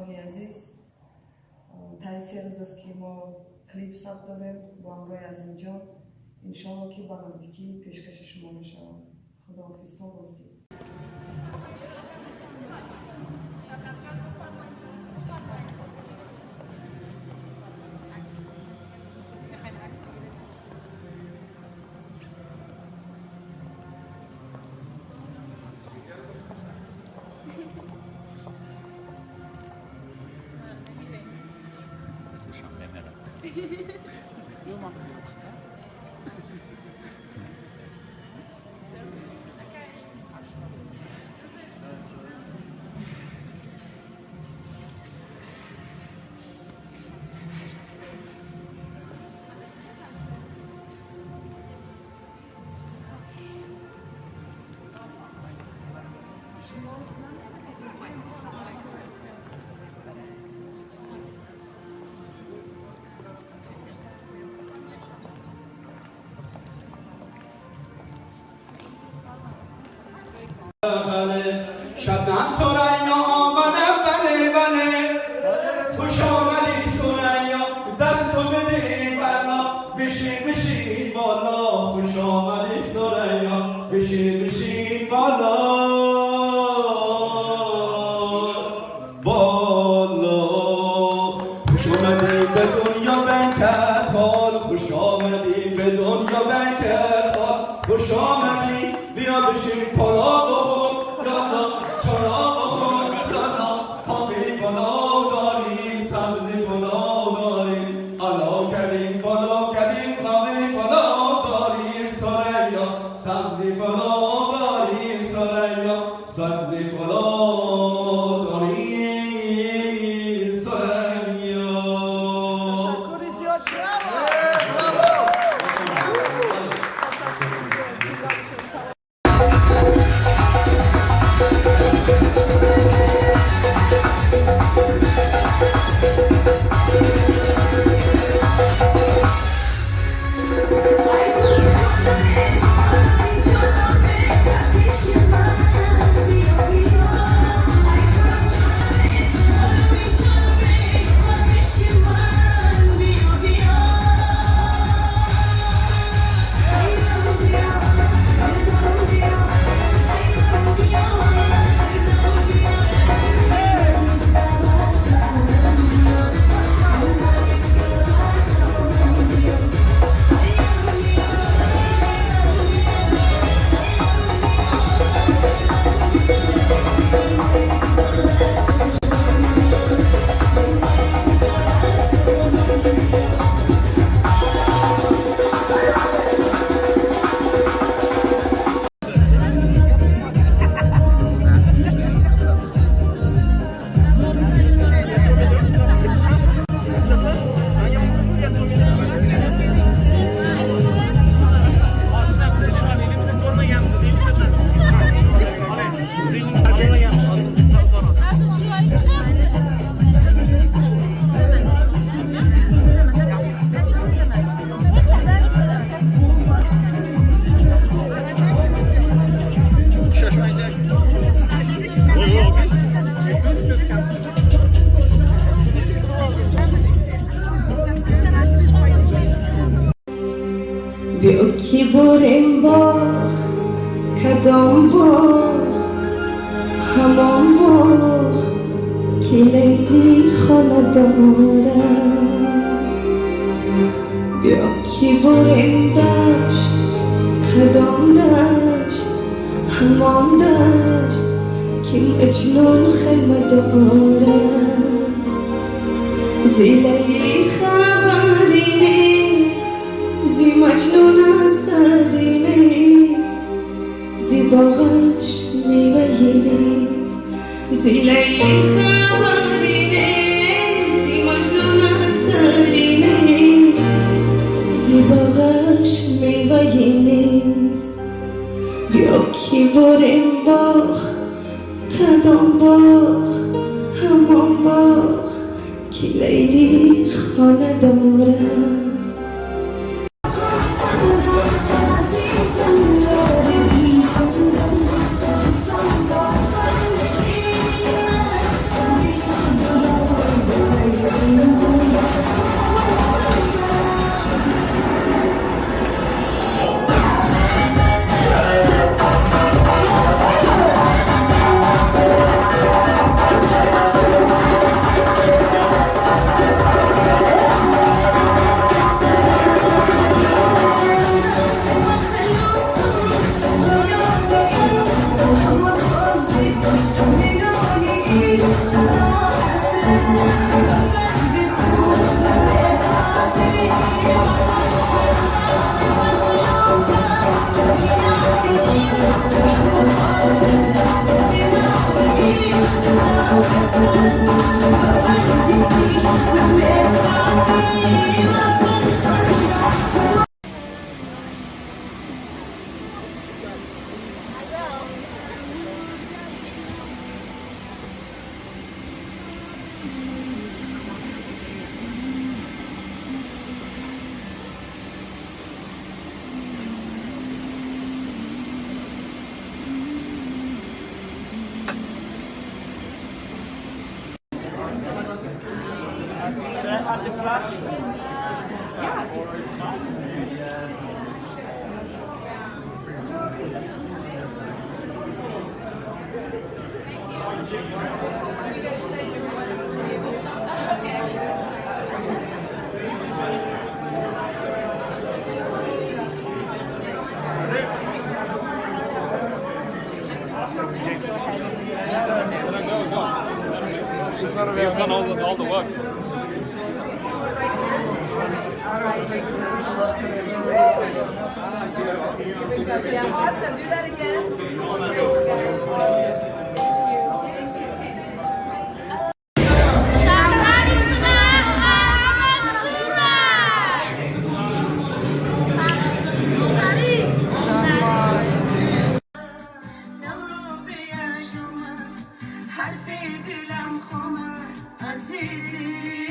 دوستانی عزیز، تایید روز است که ما کلیپ ثبت داریم با همراه از اینجا. انشاءالله که با نزدیکی پیشکش شما میشود. خداحافظ تا بازدید. شبنم سورایو آمده بله خوش آمدی سورایو دست تو بده بالا بشین بالا خوش آمدی سورایو بشین بالا خوش آمدی به دنیا بنکت حال خوش آمدی به دنیا بنکت حال خوش آمدی بیا بشین پلا بخور چرا بخور تاقی بالا داریم سبزی بالا داریم علا کردیم بالا کردیم تاقی بالا داریم سریا سبزی بالا داریم سریا سبزی بالا داریم سریا. تشکر زیاد. بیا کی بریم باغ کدام باغ همان باغ که لیلی خانه دارد. بیا کی بریم دشت کدام دشت همان دشت که مجنون خیمه دارد. زی لیلی خبری نیست زی مجنون اثری نیست زی باغش میوهی نیست. زی لیلی خبری نیست زی مجنون اثری نیست زی باغش میوهی نیست. بیا کی بریم باغ کدام باغ همان باغ که لیلی خانه دارد. You've done all the work. Awesome. Do that again. حرفي دلم خمر عزيزي